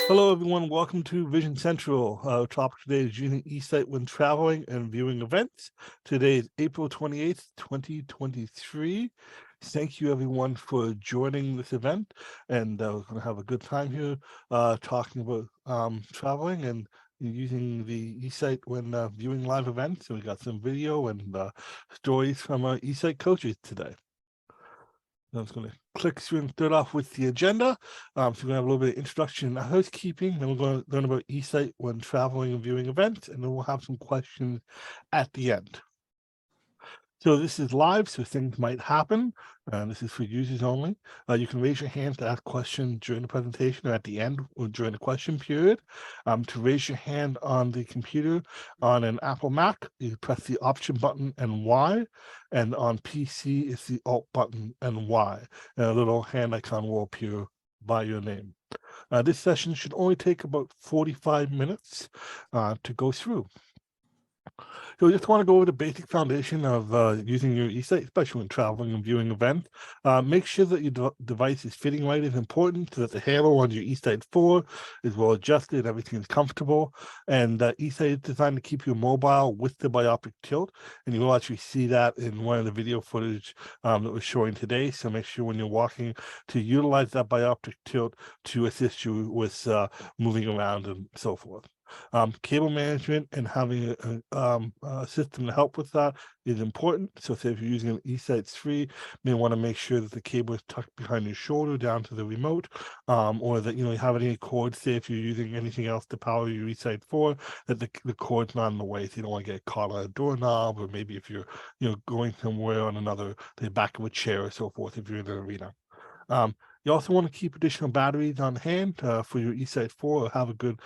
Hello, everyone. Welcome to Vision Central. Our topic today is using eSight when traveling and viewing events. Today is April 28th, 2023. Thank you, everyone, for joining this event. And we're going to have a good time here talking about traveling and using the eSight when viewing live events. So we got some video and stories from our eSight coaches today. I'm just going to click through and start off with the agenda. So we're going to have a little bit of introduction and housekeeping. Then we're going to learn about eSight when traveling and viewing events, and then we'll have some questions at the end. So this is live, so things might happen. This is for users only. You can raise your hand to ask questions during the presentation or at the end or during the question period. To raise your hand on the computer on an Apple Mac, you press the Option button and Y, and on PC, it's the Alt button and Y. And a little hand icon will appear by your name. This session should only take about 45 minutes to go through. So we just want to go over the basic foundation of using your eSight, especially when traveling and viewing events. Make sure that your device is fitting right is important, so that the handle on your eSight 4 is well adjusted, everything is comfortable. And eSight is designed to keep you mobile with the biopic tilt. And you will actually see that in one of the video footage that we're showing today. So make sure when you're walking to utilize that biopic tilt to assist you with moving around and so forth. Cable management and having a system to help with that is important. So say if you're using an eSight 3, you may want to make sure that the cable is tucked behind your shoulder down to the remote, or that you have any cord. Say if you're using anything else to power your eSight 4, that the cord's not in the way, so you don't want to get caught on a doorknob, or maybe if you're going somewhere on the back of a chair or so forth if you're in an arena. You also want to keep additional batteries on hand for your eSight 4, or have a good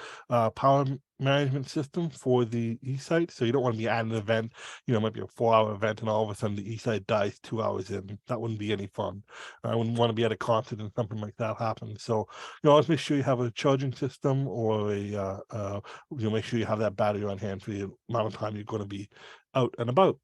power management system for the eSight. So you don't want to be at an event, it might be a 4-hour event, and all of a sudden the eSight dies 2 hours in. That wouldn't be any fun. I wouldn't want to be at a concert and something like that happens. So always make sure you have a charging system, or make sure you have that battery on hand for the amount of time you're going to be out and about.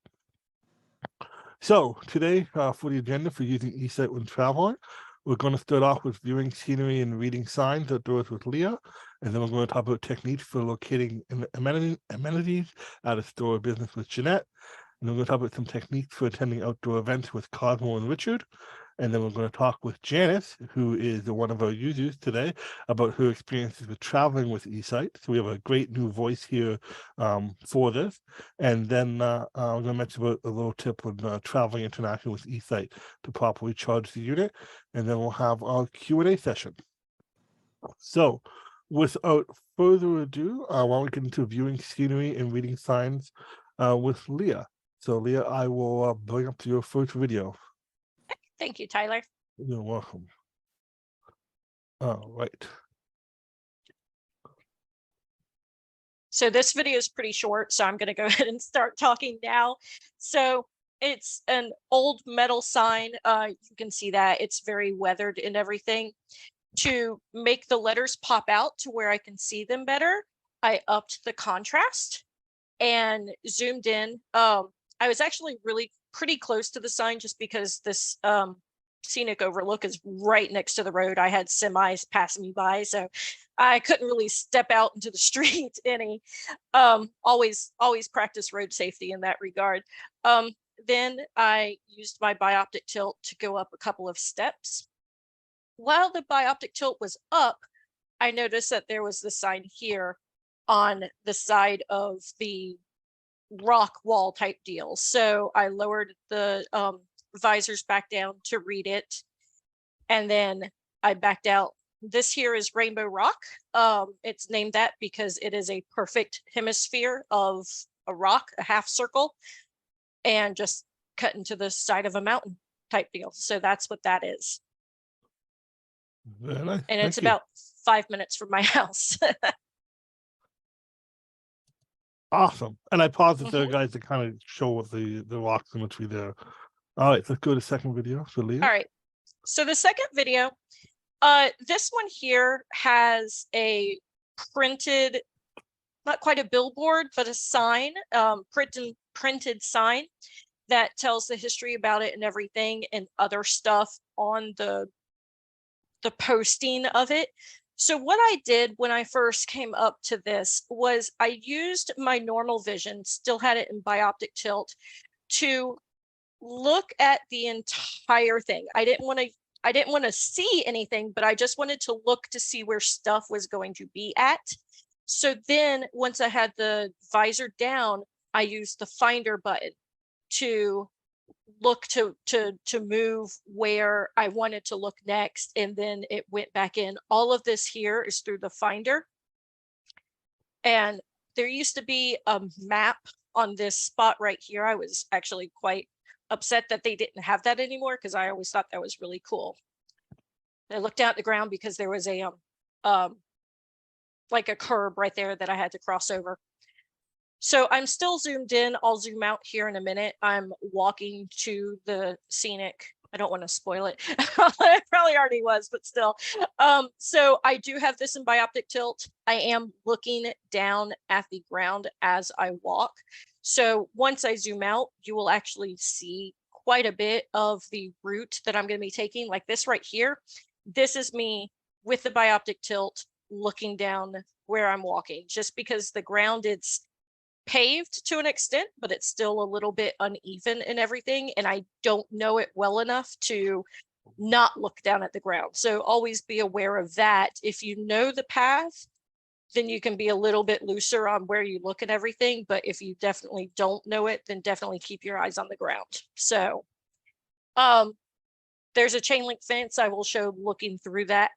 So today, for the agenda for using eSight when traveling, we're going to start off with viewing scenery and reading signs outdoors with Leah, and then we're going to talk about techniques for locating amenities at a store or business with Jeanette, and then we're going to talk about some techniques for attending outdoor events with Cosmo and Richard, and then we're going to talk with Janice, who is one of our users today, about her experiences with traveling with eSight. So we have a great new voice here for this. And then I'm going to mention about a little tip on traveling internationally with eSight to properly charge the unit. And then we'll have our Q&A session. So without further ado, why don't we get into viewing scenery and reading signs with Leah. So Leah, I will bring up to your first video. Thank you, Tyler. You're welcome. All right. So this video is pretty short, so I'm going to go ahead and start talking now. So it's an old metal sign. You can see that it's very weathered and everything. To make the letters pop out to where I can see them better, I upped the contrast and zoomed in. I was actually really pretty close to the sign just because this scenic overlook is right next to the road. I had semis passing me by, so I couldn't really step out into the street any. Always practice road safety in that regard. Then I used my bioptic tilt to go up a couple of steps. While the bioptic tilt was up, I noticed that there was the sign here on the side of the rock wall type deal. So I lowered the visors back down to read it, and then I backed out. This here is Rainbow Rock. It's named that because it is a perfect hemisphere of a rock, a half circle, and just cut into the side of a mountain type deal. So that's what that is. Very nice. And it's about 5 minutes from my house. Awesome. And I paused it there, guys, to kind of show what the rock symmetry there. All right, let's go to the second video for Leah. All right. So the second video, this one here has a printed, not quite a billboard, but a sign, printed sign that tells the history about it and everything, and other stuff on the posting of it. So what I did when I first came up to this was I used my normal vision, still had it in bioptic tilt, to look at the entire thing. I didn't want to see anything, but I just wanted to look to see where stuff was going to be at. So then once I had the visor down, I used the finder button to look to move where I wanted to look next, and then it went back in. All of this here is through the finder. And there used to be a map on this spot right here. I was actually quite upset that they didn't have that anymore, because I always thought that was really cool. I looked down at the ground because there was a like a curb right there that I had to cross over. So I'm still zoomed in. I'll zoom out here in a minute. I'm walking to the scenic. I don't want to spoil it. I probably already was, but still. So I do have this in bioptic tilt. I am looking down at the ground as I walk. So once I zoom out, you will actually see quite a bit of the route that I'm going to be taking. Like this right here. This is me with the bioptic tilt looking down where I'm walking, just because the ground, it's paved to an extent, but it's still a little bit uneven and everything. And I don't know it well enough to not look down at the ground. So always be aware of that. If you know the path, then you can be a little bit looser on where you look at everything. But if you definitely don't know it, then definitely keep your eyes on the ground. So there's a chain link fence. I will show looking through that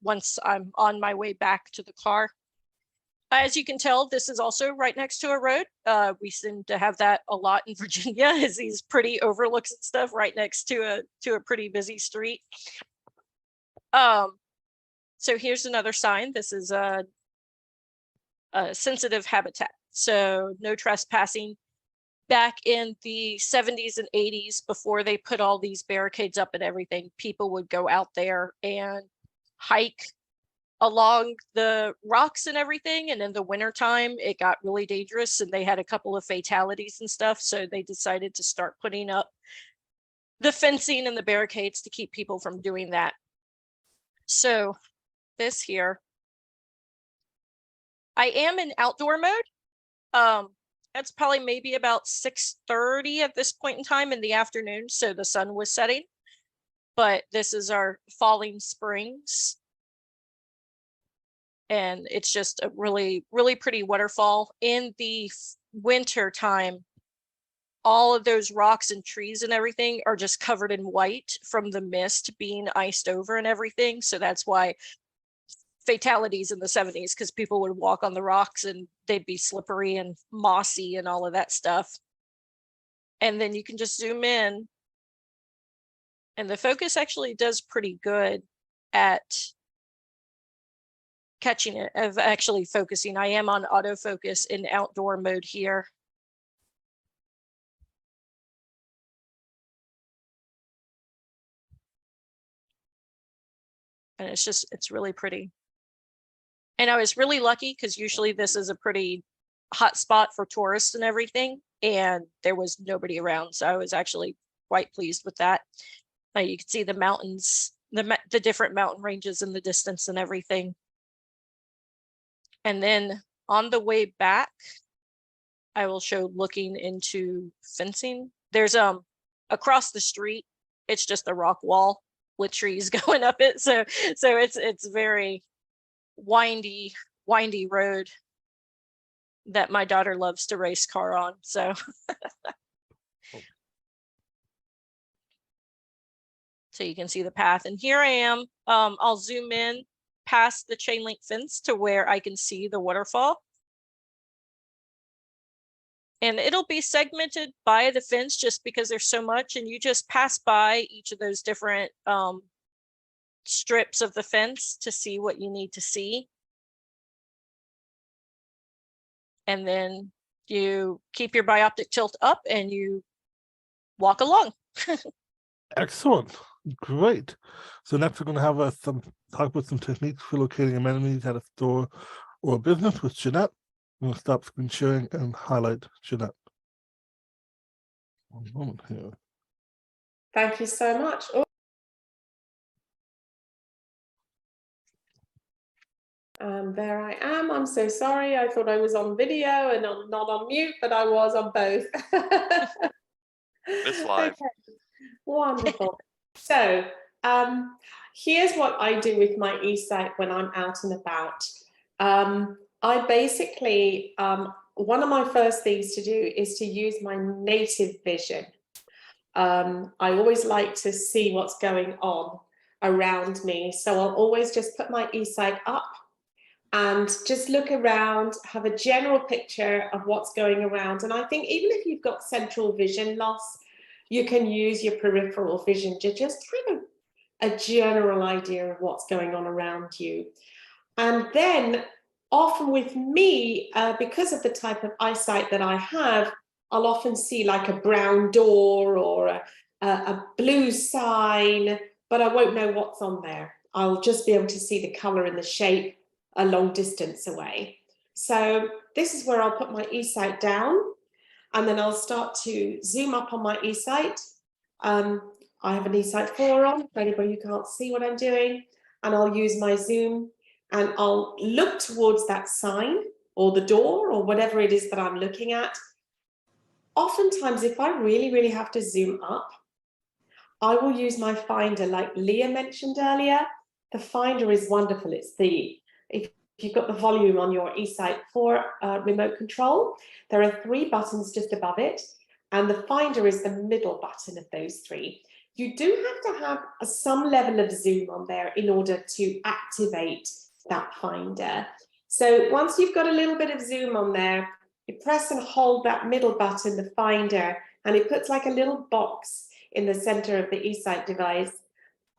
once I'm on my way back to the car. As you can tell, this is also right next to a road. We seem to have that a lot in Virginia, is these pretty overlooks and stuff right next to a pretty busy street. So here's another sign. This is a sensitive habitat, so no trespassing. Back in the 70s and 80s, before they put all these barricades up and everything, people would go out there and hike along the rocks and everything. And in the wintertime, it got really dangerous and they had a couple of fatalities and stuff. So they decided to start putting up the fencing and the barricades to keep people from doing that. So this here, I am in outdoor mode. That's probably maybe about 6:30 at this point in time in the afternoon. So the sun was setting, but this is our Falling Springs. And it's just a really, really pretty waterfall. In the winter time, all of those rocks and trees and everything are just covered in white from the mist being iced over and everything. So that's why fatalities in the 70s, because people would walk on the rocks and they'd be slippery and mossy and all of that stuff. And then you can just zoom in, and the focus actually does pretty good at catching it, of actually focusing. I am on autofocus in outdoor mode here. And it's really pretty. And I was really lucky because usually this is a pretty hot spot for tourists and everything, and there was nobody around. So I was actually quite pleased with that. You can see the mountains, the different mountain ranges in the distance and everything. And then on the way back, I will show looking into fencing. There's across the street, it's just a rock wall with trees going up it. So it's very windy road that my daughter loves to race car on. So so you can see the path. And here I am. I'll zoom in past the chain link fence to where I can see the waterfall. And it'll be segmented by the fence just because there's so much, and you just pass by each of those different strips of the fence to see what you need to see. And then you keep your bioptic tilt up and you walk along. Excellent. Great. So next we're going to have talk about some techniques for locating amenities at a store or a business with Jeanette. I'm going to stop screen sharing and highlight Jeanette. One moment here. Thank you so much. There I am. I'm so sorry. I thought I was on video and I'm not on mute, but I was on both. It's live. Okay, wonderful. So here's what I do with my eSight when I'm out and about. I basically, one of my first things to do is to use my native vision. I always like to see what's going on around me. So I'll always just put my eSight up and just look around, have a general picture of what's going around. And I think even if you've got central vision loss, you can use your peripheral vision to just have a general idea of what's going on around you. And then often with me, because of the type of eyesight that I have, I'll often see like a brown door or a blue sign, but I won't know what's on there. I'll just be able to see the color and the shape a long distance away. So this is where I'll put my eSight down, and then I'll start to zoom up on my eSight. I have an eSight 4 on, for anybody who can't see what I'm doing, and I'll use my zoom and I'll look towards that sign or the door or whatever it is that I'm looking at. Oftentimes, if I really, really have to zoom up, I will use my finder like Leah mentioned earlier. The finder is wonderful. It's if you've got the volume on your eSight 4 remote control, there are 3 buttons just above it, and the finder is the middle button of those 3. You do have to have some level of zoom on there in order to activate that finder. So once you've got a little bit of zoom on there, you press and hold that middle button, the finder, and it puts like a little box in the center of the eSight device.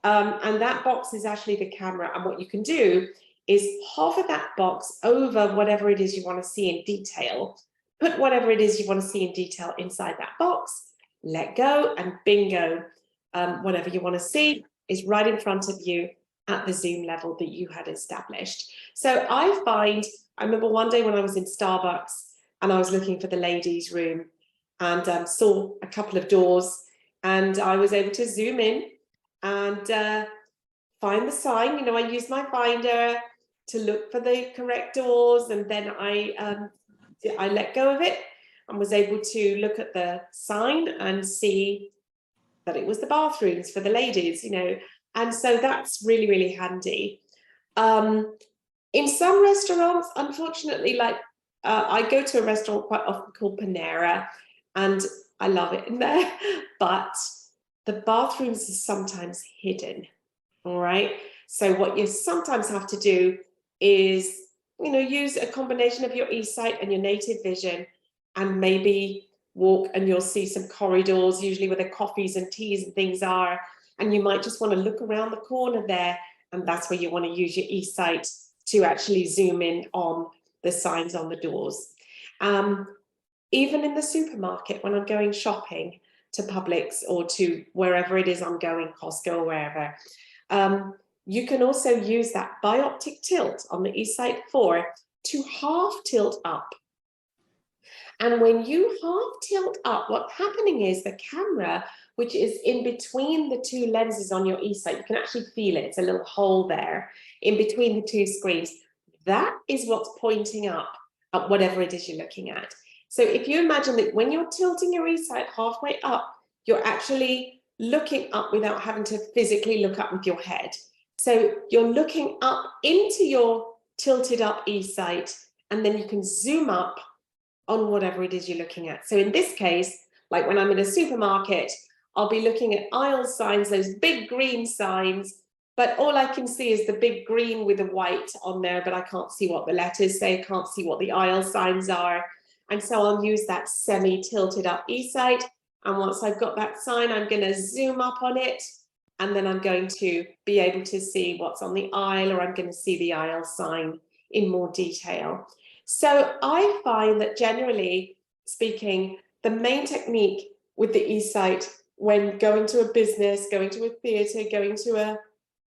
And that box is actually the camera. And what you can do is hover that box over whatever it is you want to see in detail. Put whatever it is you want to see in detail inside that box, let go, and bingo, whatever you want to see is right in front of you at the zoom level that you had established. So I remember one day when I was in Starbucks and I was looking for the ladies' room and saw a couple of doors, and I was able to zoom in and find the sign. You know, I used my finder to look for the correct doors, and then I let go of it and was able to look at the sign and see that it was the bathrooms for the ladies, you know, and so that's really, really handy. In some restaurants, unfortunately, like I go to a restaurant quite often called Panera, and I love it in there, but the bathrooms are sometimes hidden, all right? So what you sometimes have to do is, you know, use a combination of your eSight and your native vision, and maybe walk and you'll see some corridors, usually where the coffees and teas and things are, and you might just want to look around the corner there, and that's where you want to use your eSight to actually zoom in on the signs on the doors. Even in the supermarket, when I'm going shopping to Publix or to wherever it is I'm going, Costco or wherever, you can also use that bioptic tilt on the eSight 4 to half tilt up. And when you half tilt up, what's happening is the camera, which is in between the 2 lenses on your eSight, you can actually feel it, it's a little hole there in between the 2 screens. That is what's pointing up at whatever it is you're looking at. So if you imagine that when you're tilting your eSight halfway up, you're actually looking up without having to physically look up with your head. So you're looking up into your tilted up eSight, and then you can zoom up on whatever it is you're looking at. So in this case, like when I'm in a supermarket, I'll be looking at aisle signs, those big green signs, but all I can see is the big green with the white on there, but I can't see what the letters say, can't see what the aisle signs are. And so I'll use that semi-tilted up eSight. And once I've got that sign, I'm going to zoom up on it. And then I'm going to be able to see what's on the aisle, or I'm going to see the aisle sign in more detail. So I find that generally speaking, the main technique with the eSight when going to a business, going to a theatre, going to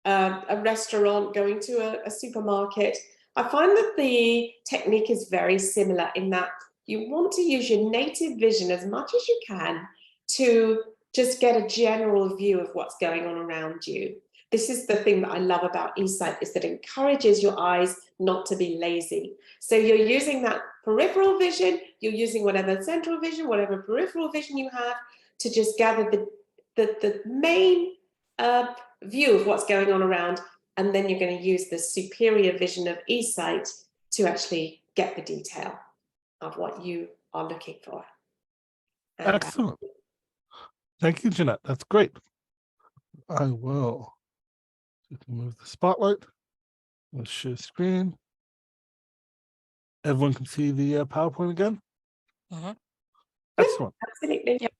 a restaurant, going to a supermarket, I find that the technique is very similar in that you want to use your native vision as much as you can to just get a general view of what's going on around you. this is the thing that I love about eSight, is that it encourages your eyes not to be lazy. So you're using that peripheral vision, you're using whatever central vision, whatever peripheral vision you have to just gather the main view of what's going on around, and then you're going to use the superior vision of eSight to actually get the detail of what you are looking for. And, Excellent. Thank you, Jeanette. That's great. I will just move the spotlight. Let's share screen. Everyone can see the PowerPoint again. Excellent. absolutely. Yep.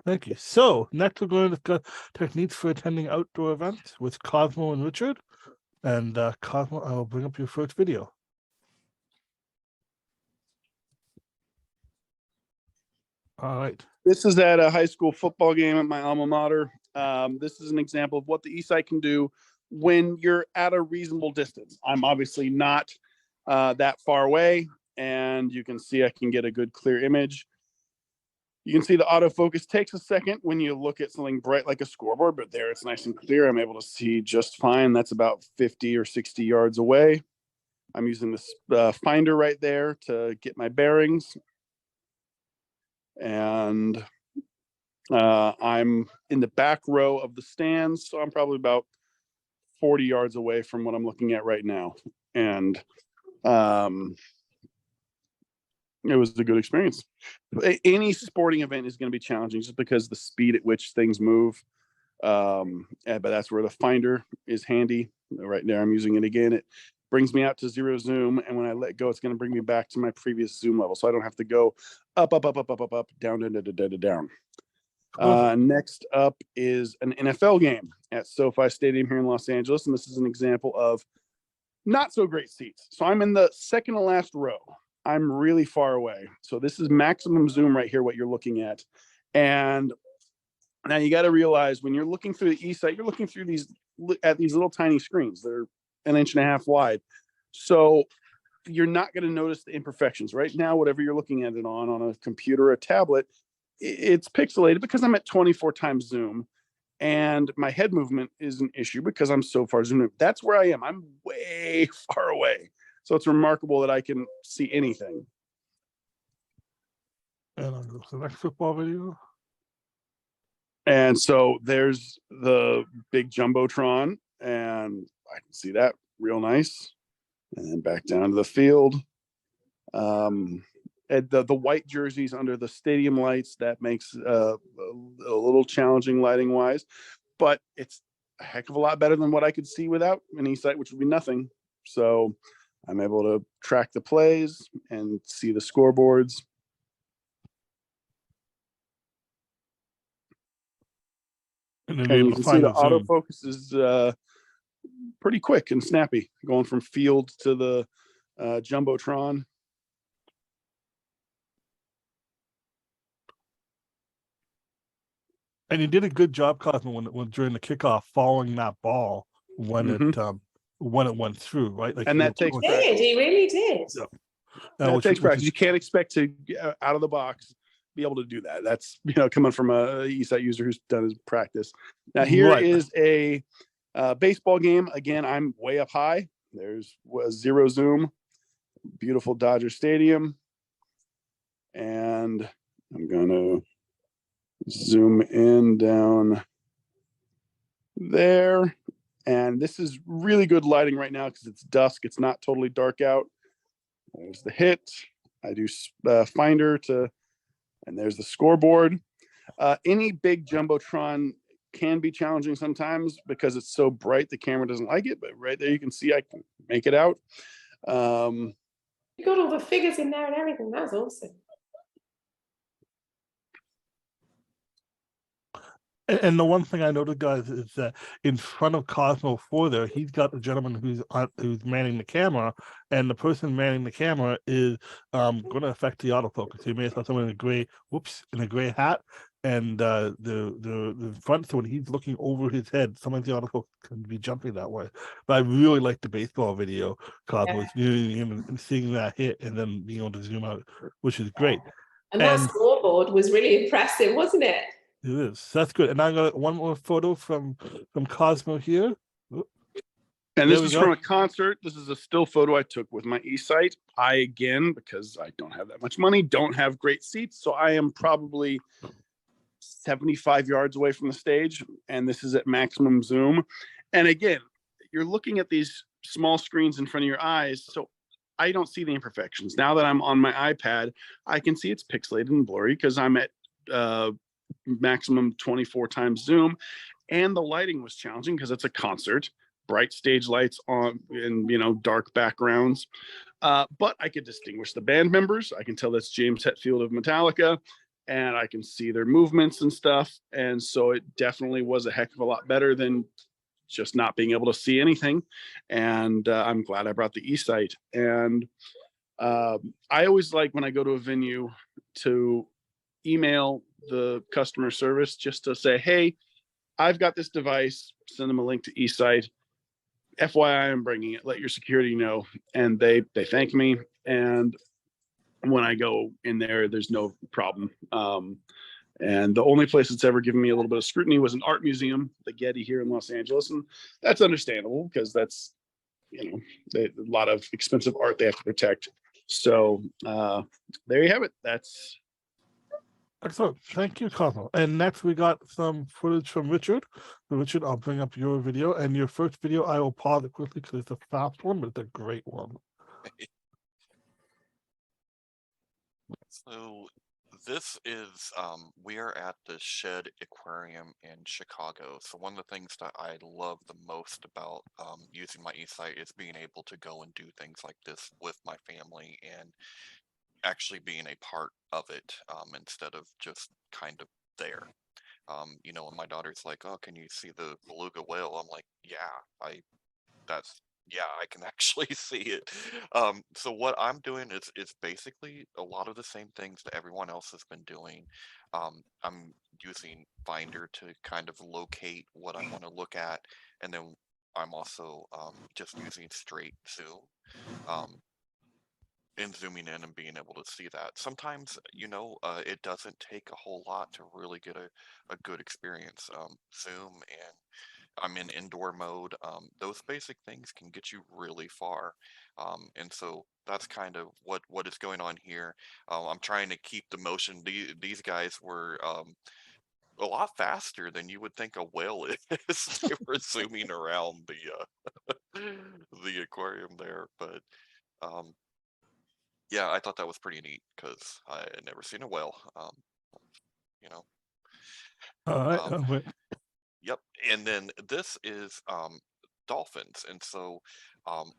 Thank you. So next we're going to discuss techniques for attending outdoor events with Cosmo and Richard. And Cosmo, I will bring up your first video. All right. This is at a high school football game at my alma mater. This is an example of what the eSight can do when you're at a reasonable distance. I'm obviously not that far away, and you can see I can get a good clear image. You can see the autofocus takes a second when you look at something bright like a scoreboard, but there it's nice and clear. I'm able to see just fine. That's about 50 or 60 yards away. I'm using this finder right there to get my bearings. And I'm in the back row of the stands, so I'm probably about 40 yards away from what I'm looking at right now. And it was a good experience. Any sporting event is going to be challenging just because the speed at which things move. But that's where the finder is handy. Right there, I'm using it again. It brings me out to 0 zoom, and when I let go, it's going to bring me back to my previous zoom level, so I don't have to go up, down, down. Next up is an NFL game at SoFi Stadium here in Los Angeles, and this is an example of not so great seats. So I'm in the second to last row. I'm really far away. So this is maximum zoom right here, what you're looking at. And now you got to realize when you're looking through the eSight, you're looking through these little tiny screens. They're 1.5 inches wide. So you're not going to notice the imperfections. Right now, whatever you're looking at it on a computer or a tablet, it's pixelated because I'm at 24 times zoom. And my head movement is an issue because I'm so far zoomed in. That's where I am. I'm way far away. So it's remarkable that I can see anything. And I'll go to the next football video. And so there's the big Jumbotron, and I can see that real nice. And then back down to the field. And the white jerseys under the stadium lights, that makes a little challenging lighting wise, but it's a heck of a lot better than what I could see without an eSight, which would be nothing. So I'm able to track the plays and see the scoreboards. And You can see the autofocus is pretty quick and snappy, going from field to the Jumbotron. And you did a good job, Cosmo, when during the kickoff, following that ball when it went through, right? Like, and that takes practice. He really did. Yeah. That takes practice. You can't expect to out of the box be able to do that. That's coming from a eSight user who's done his practice. Now here is a baseball game. Again, I'm way up high. There's 0 zoom. Beautiful Dodger Stadium, and I'm gonna zoom in down there. And this is really good lighting right now because it's dusk. It's not totally dark out. There's the hit. I do finder to, and there's the scoreboard. Any big Jumbotron can be challenging sometimes because it's so bright the camera doesn't like it, but right there you can see I can make it out. You got all the figures in there and everything. That's awesome. And the one thing I noticed, guys, is that in front of Cosmo 4 there, he's got the gentleman who's manning the camera, and the person manning the camera is going to affect the autofocus. You may have saw someone in a gray hat, and the front. So when he's looking over his head, sometimes the autofocus can be jumping that way. But I really like the baseball video, Cosmo, and seeing that hit, and then being able to zoom out, which is great. And that scoreboard was really impressive, wasn't it? It is. That's good. And I got one more photo from Cosmo here. And There this we is go. from a concert. This is a still photo I took with my eSight. I, again, because I don't have that much money, don't have great seats. So I am probably 75 yards away from the stage. And this is at maximum zoom. And again, you're looking at these small screens in front of your eyes. So I don't see the imperfections. Now that I'm on my iPad, I can see it's pixelated and blurry because I'm at maximum 24 times zoom. And the lighting was challenging because it's a concert, bright stage lights on and dark backgrounds. But I could distinguish the band members. I can tell that's James Hetfield of Metallica, and I can see their movements and stuff. And so it definitely was a heck of a lot better than just not being able to see anything. And I'm glad I brought the eSight. And I always like when I go to a venue to email the customer service just to say, hey, I've got this device, send them a link to eSight. FYI, I'm bringing it. Let your security know. And they thank me. And when I go in there, there's no problem. And the only place that's ever given me a little bit of scrutiny was an art museum, the Getty here in Los Angeles. And that's understandable because that's, a lot of expensive art they have to protect. So there you have it. That's Excellent. Thank you, Cosmo. And next we got some footage from Richard. So Richard, I'll bring up your video. And your first video, I will pause it quickly because it's a fast one, but it's a great one. So this is we are at the Shed Aquarium in Chicago. So one of the things that I love the most about using my eSight is being able to go and do things like this with my family and actually being a part of it instead of just kind of there. And my daughter's like, "Oh, can you see the beluga whale?" I'm like, "Yeah, I can actually see it." So what I'm doing is basically a lot of the same things that everyone else has been doing. I'm using Finder to kind of locate what I want to look at, and then I'm also just using straight zoom. And zooming in and being able to see that. Sometimes, it doesn't take a whole lot to really get a good experience. Zoom and I'm in indoor mode. Those basic things can get you really far. And so that's kind of what is going on here. I'm trying to keep the motion. These guys were a lot faster than you would think a whale is. They were zooming around the aquarium there, but yeah, I thought that was pretty neat because I had never seen a whale. You know. All right. Um, Yep. And then this is dolphins. And so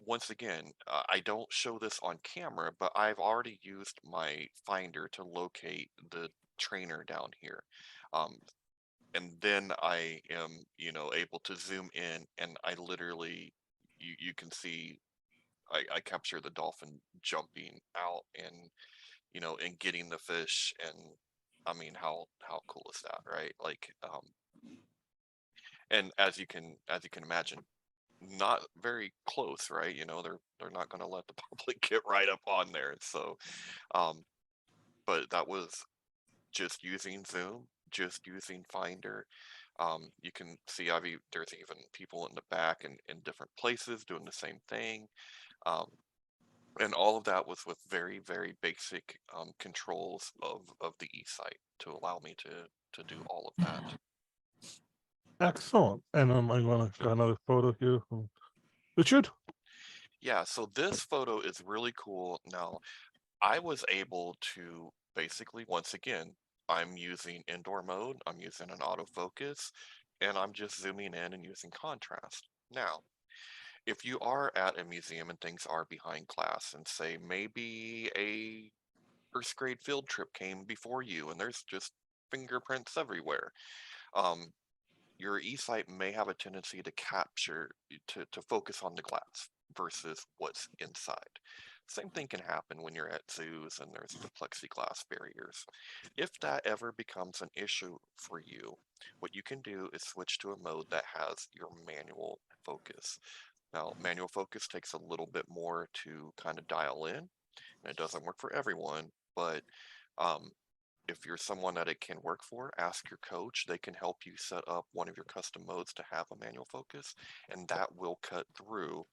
once again, I don't show this on camera, but I've already used my finder to locate the trainer down here. Um, and then I am, able to zoom in and I literally, you can see I capture the dolphin jumping out and getting the fish. And I mean, how cool is that, right? Like, and as you can imagine, not very close, right? They're not going to let the public get right up on there. So but that was just using zoom, just using finder. You can see there's even people in the back and in different places doing the same thing. And all of that was with very, very basic controls of the eSight to allow me to do all of that. Excellent. And I'm going to got another photo here from Richard. Yeah, so this photo is really cool. Now, I was able to basically, once again, I'm using indoor mode, I'm using an autofocus, and I'm just zooming in and using contrast. Now, if you are at a museum and things are behind glass, and say maybe a first grade field trip came before you and there's just fingerprints everywhere, um, your eSight may have a tendency to to focus on the glass versus what's inside. Same thing can happen when you're at zoos and there's the plexiglass barriers. If that ever becomes an issue for you, what you can do is switch to a mode that has your manual focus. Now, manual focus takes a little bit more to kind of dial in, and it doesn't work for everyone, but um, if you're someone that it can work for, ask your coach. They can help you set up one of your custom modes to have a manual focus, and that will cut through,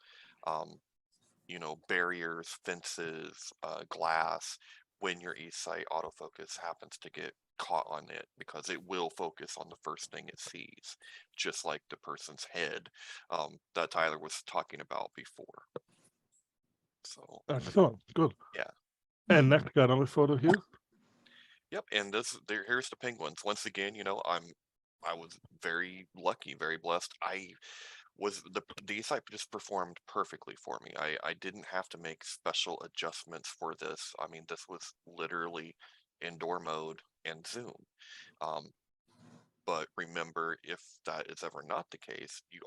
barriers, fences, glass when your eSight autofocus happens to get caught on it, because it will focus on the first thing it sees, just like the person's head that Tyler was talking about before. So Excellent. Good. yeah. And next, got another photo here. Yep, and here's the penguins. Once again, I was very lucky, very blessed. The eSight just performed perfectly for me. I didn't have to make special adjustments for this. I mean, this was literally indoor mode and zoom. But remember, if that is ever not the case, you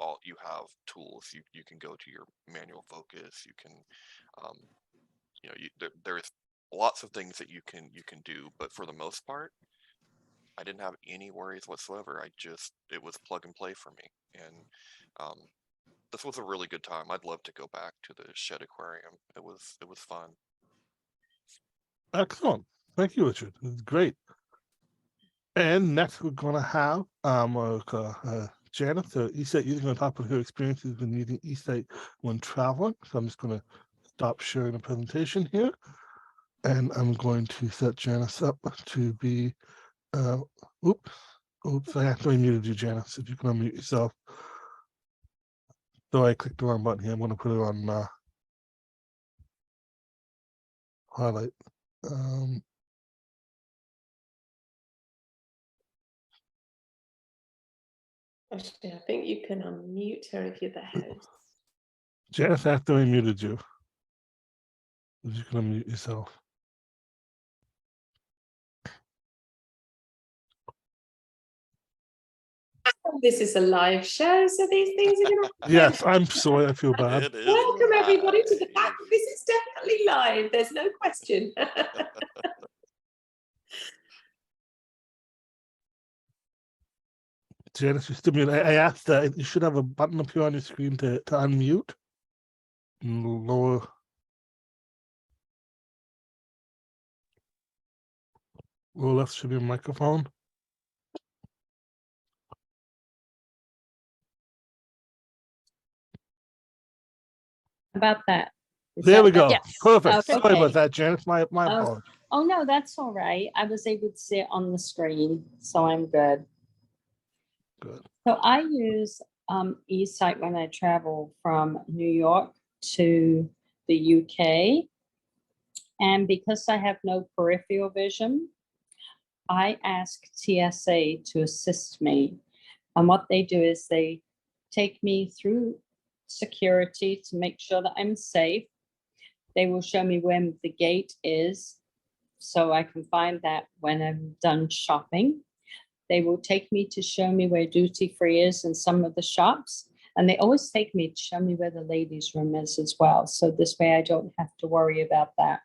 have tools. You can go to your manual focus. You can, there's lots of things that you can do. But for the most part, I didn't have any worries whatsoever. It was plug and play for me, and this was a really good time. I'd love to go back to the Shed Aquarium. It was fun. Excellent. Thank you, Richard. It's great. And next, we're going to have Janet, eSight user, going to talk about her experiences when using eSight when traveling. So I'm just going to stop sharing the presentation here, and I'm going to set Janice up to be. Oops, I actually muted you, Janice. If you can unmute yourself. Though I clicked the wrong button here, I'm going to put it on highlight. Actually, I think you can unmute her if you're the host. Janice, after I muted you, if you can unmute yourself. This is a live show, so these things are going to Yes, I'm sorry. I feel bad. It is welcome everybody to the live. fact that this is definitely live. There's no question. Janice, you're still muted. I asked that you should have a button up here on your screen to unmute. Lower left should be a microphone. About that. Is There that we better? go. Yes. Perfect. Sorry Okay. about that, Janice. My apologies. Oh, no, that's all right. I was able to see it on the screen, so I'm good. Good. So I use eSight when I travel from New York to the UK. And because I have no peripheral vision, I ask TSA to assist me. And what they do is they take me through security to make sure that I'm safe. They will show me where the gate is, so I can find that when I'm done shopping. They will take me to show me where duty free is in some of the shops. And they always take me to show me where the ladies' room is as well. So this way I don't have to worry about that.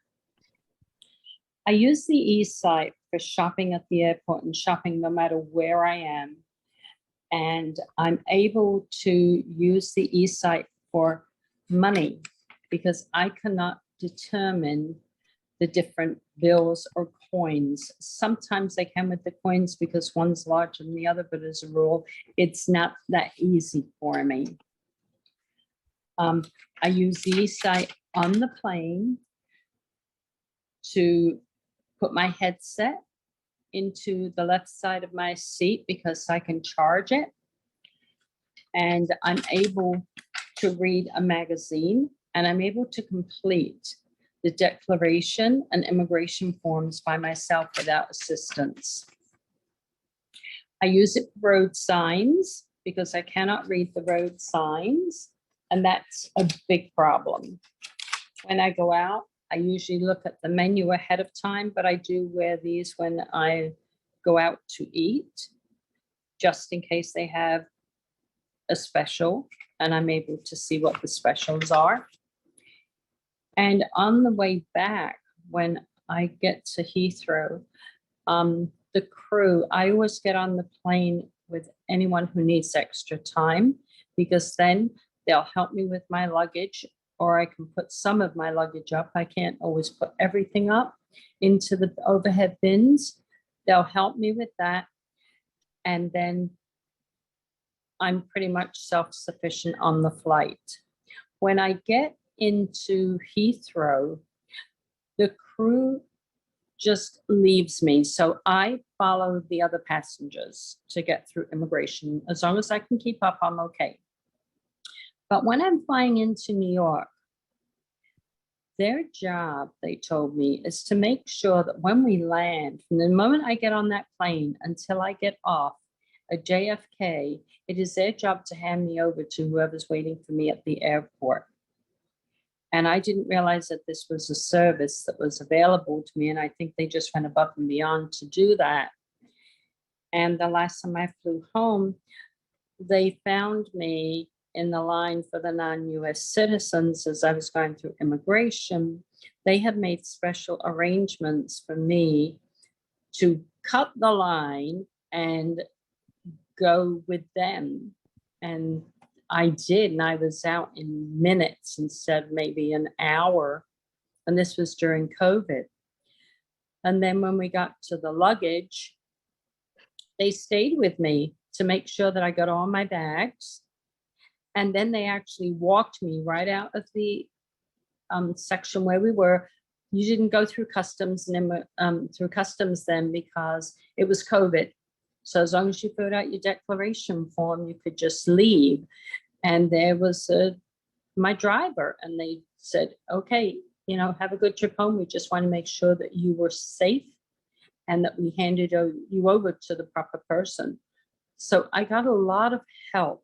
I use the eSight for shopping at the airport and shopping no matter where I am. And I'm able to use the eSight for money because I cannot determine the different bills or coins. Sometimes they come with the coins because one's larger than the other, but as a rule, it's not that easy for me. I use the eSight on the plane to put my headset into the left side of my seat because I can charge it. And I'm able to read a magazine, and I'm able to complete the declaration and immigration forms by myself without assistance. I use it for road signs because I cannot read the road signs, and that's a big problem. When I go out, I usually look at the menu ahead of time, but I do wear these when I go out to eat, just in case they have a special, and I'm able to see what the specials are. And on the way back, when I get to Heathrow, the crew, I always get on the plane with anyone who needs extra time, because then they'll help me with my luggage, or I can put some of my luggage up. I can't always put everything up into the overhead bins. they'll help me with that. And then I'm pretty much self-sufficient on the flight. When I get into Heathrow, the crew just leaves me. So I follow the other passengers to get through immigration. As long as I can keep up, I'm okay. But when I'm flying into New York, their job, they told me, is to make sure that when we land, from the moment I get on that plane until I get off at JFK, it is their job to hand me over to whoever's waiting for me at the airport. And I didn't realize that this was a service that was available to me. And I think they just went above and beyond to do that. And the last time I flew home, they found me in the line for the non-US citizens as I was going through immigration. They had made special arrangements for me to cut the line and go with them. And I did, and I was out in minutes instead of maybe an hour. And this was during COVID. And then when we got to the luggage, they stayed with me to make sure that I got all my bags. And then they actually walked me right out of the section where we were. You didn't go through customs then because it was COVID. So as long as you filled out your declaration form, you could just leave. And there was my driver, and they said, okay, have a good trip home. We just want to make sure that you were safe and that we handed you over to the proper person. So I got a lot of help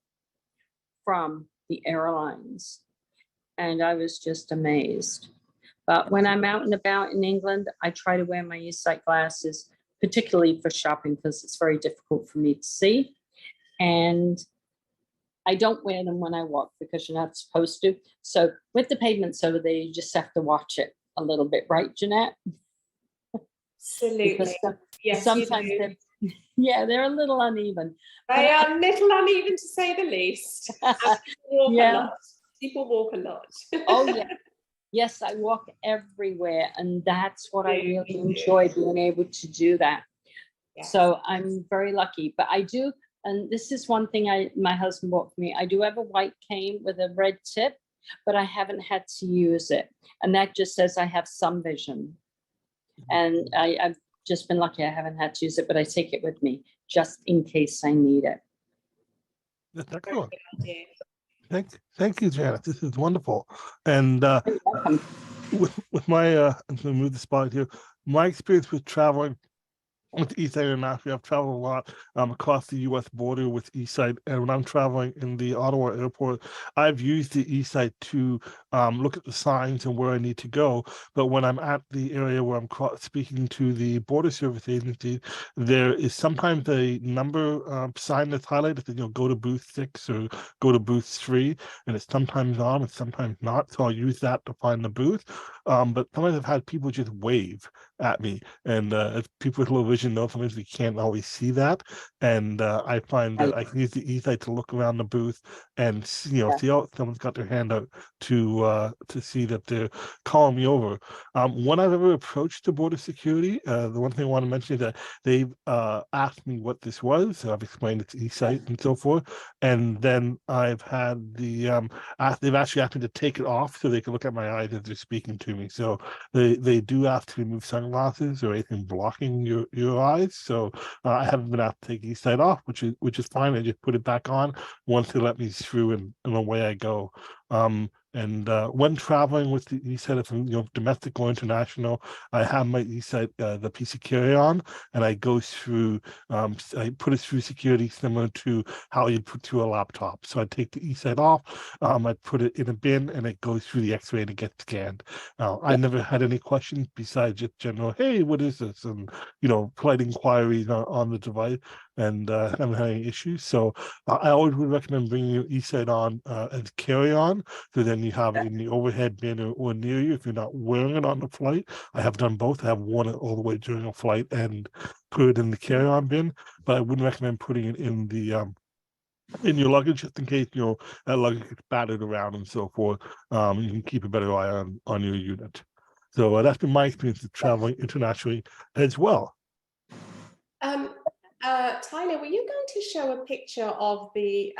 from the airlines, and I was just amazed. But when I'm out and about in England, I try to wear my eSight glasses, particularly for shopping, because it's very difficult for me to see. And I don't wear them when I walk because you're not supposed to. So with the pavements over there, you just have to watch it a little bit, right, Jeanette? Absolutely. Yes, sometimes they're a little uneven. They are a little uneven, to say the least. People walk a lot. Oh, yeah. Yes, I walk everywhere. And that's what I really enjoy, being able to do that. Yes. So I'm very lucky. But I do, and this is one thing my husband bought for me. I do have a white cane with a red tip, but I haven't had to use it. And that just says I have some vision. And I've just been lucky I haven't had to use it, but I take it with me just in case I need it. That's excellent. Thank you, Janet. This is wonderful. And with my, I'm going to move the spot here. My experience with traveling with eSight International, I've traveled a lot across the U.S. border with eSight, and when I'm traveling in the Ottawa airport, I've used the eSight to look at the signs and where I need to go. But when I'm at the area where I'm speaking to the Border Service Agency, there is sometimes a number sign that's highlighted that go to booth 6 or go to booth 3, and it's sometimes on and sometimes not. So I'll use that to find the booth. But sometimes I've had people just wave at me, and as people with low vision know, sometimes we can't always see that, and I find that I can use the eSight to look around the booth and see how someone's got their hand out to see that they're calling me over. When I've ever approached the border security, the one thing I want to mention is that they've asked me what this was. So I've explained it's eSight and so forth, and then I've had the they've actually asked me to take it off so they can look at my eyes as they're speaking to me. So they do have to remove sunglasses or anything blocking your eyes. So I haven't been able to take eSight off, which is fine. I just put it back on once they let me through, and away I go. And when traveling with the eSight, if I'm domestic or international, I have my eSight, the piece of carry-on, and I go through, I put it through security similar to how you put through a laptop. So I take the eSight off, I put it in a bin, and it goes through the X-ray and it gets scanned. I never had any questions besides just general, hey, what is this? And, polite inquiries on the device, and haven't had any issues. So I always would recommend bringing your eSight on as carry-on, so then you have it in the overhead bin or near you if you're not wearing it on the flight. I have done both. I have worn it all the way during a flight and put it in the carry-on bin, but I wouldn't recommend putting it in the in your luggage, just in case that luggage gets battered around and so forth. You can keep a better eye on your unit. So that's been my experience of traveling internationally as well. Tyler, were you going to show a picture of the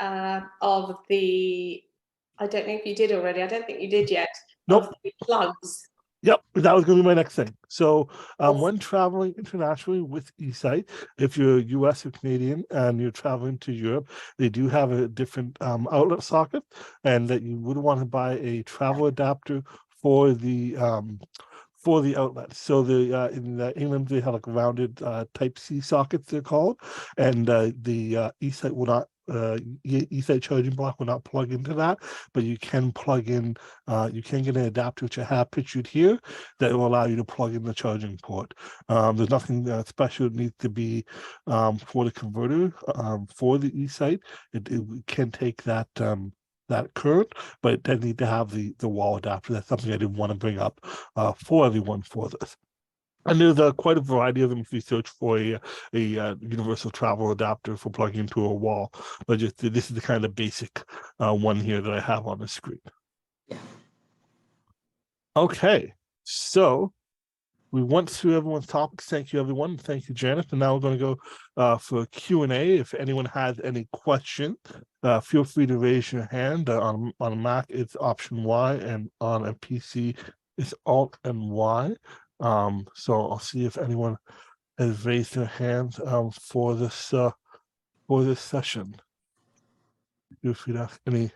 I don't know if you did already. I don't think you did yet. Nope. Of the plugs. Yep, that was going to be my next thing. So, Awesome. when traveling internationally with eSight, if you're US or Canadian and you're traveling to Europe, they do have a different outlet socket, and that you would want to buy a travel adapter for the outlet. So in England they have like rounded Type C sockets, they're called, and the eSight will not. eSight charging block will not plug into that, but you can plug in. You can get an adapter, which I have pictured here, that will allow you to plug in the charging port. There's nothing special that needs to be for the converter for the eSight. It can take that current, but it does need to have the wall adapter. That's something I didn't want to bring up for everyone for this. And there's quite a variety of them if you search for a universal travel adapter for plugging into a wall. But just this is the kind of basic one here that I have on the screen. Okay, so we went through everyone's topics. Thank you, everyone. Thank you, Janet. And now we're going to go for Q&A. If anyone has any questions, feel free to raise your hand. On a Mac, it's Option Y, and on a PC, it's Alt and Y. So I'll see if anyone has raised their hand for this session. Feel free to ask any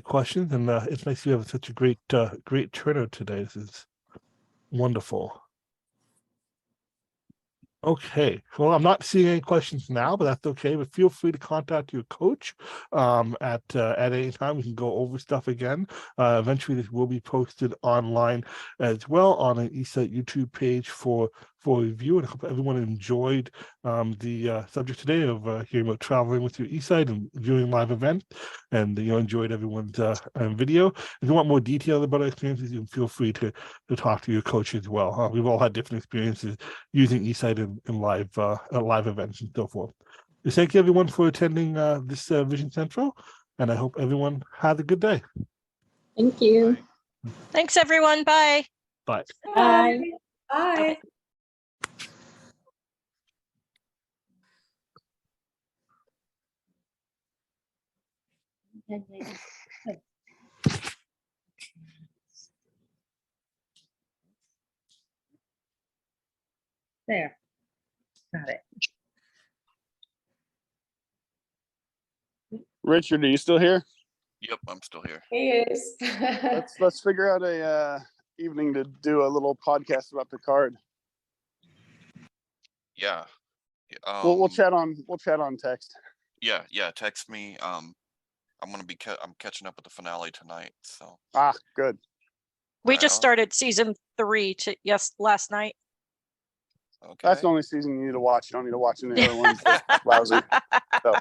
questions. And it's nice you have such a great turnout today. This is wonderful. Okay, well, I'm not seeing any questions now, but that's okay. But feel free to contact your coach at any time. We can go over stuff again. Eventually, this will be posted online as well on an eSight YouTube page for review. And I hope everyone enjoyed the subject today of hearing about traveling with your eSight and viewing live events, and enjoyed everyone's video. If you want more details about our experiences, you can feel free to talk to your coach as well. We've all had different experiences using eSight in live events and so forth. So thank you, everyone, for attending this Vision Central, and I hope everyone had a good day. Thank you. Thanks, everyone. Bye. Bye. Bye. Bye. There. Got it. Richard, are you still here? Yep, I'm still here. He is. Let's figure out a evening to do a little podcast about Picard. Yeah. We'll chat on text. Yeah, text me. I'm gonna be I'm catching up with the finale tonight, so. Good. We Right just on. started season 3 last night. Okay. That's the only season you need to watch. You don't need to watch any other ones. That's lousy. So.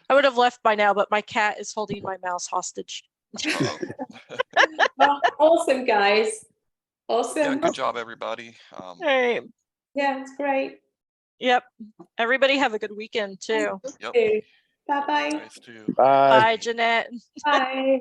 I would have left by now, but my cat is holding my mouse hostage. Uh-oh. Well, awesome, guys. Awesome. Yeah, good job, everybody. All right. Yeah, it's great. Yep. Everybody have a good weekend too. Yep. Bye-bye. Guys too. Bye. Bye, Jeanette. Bye.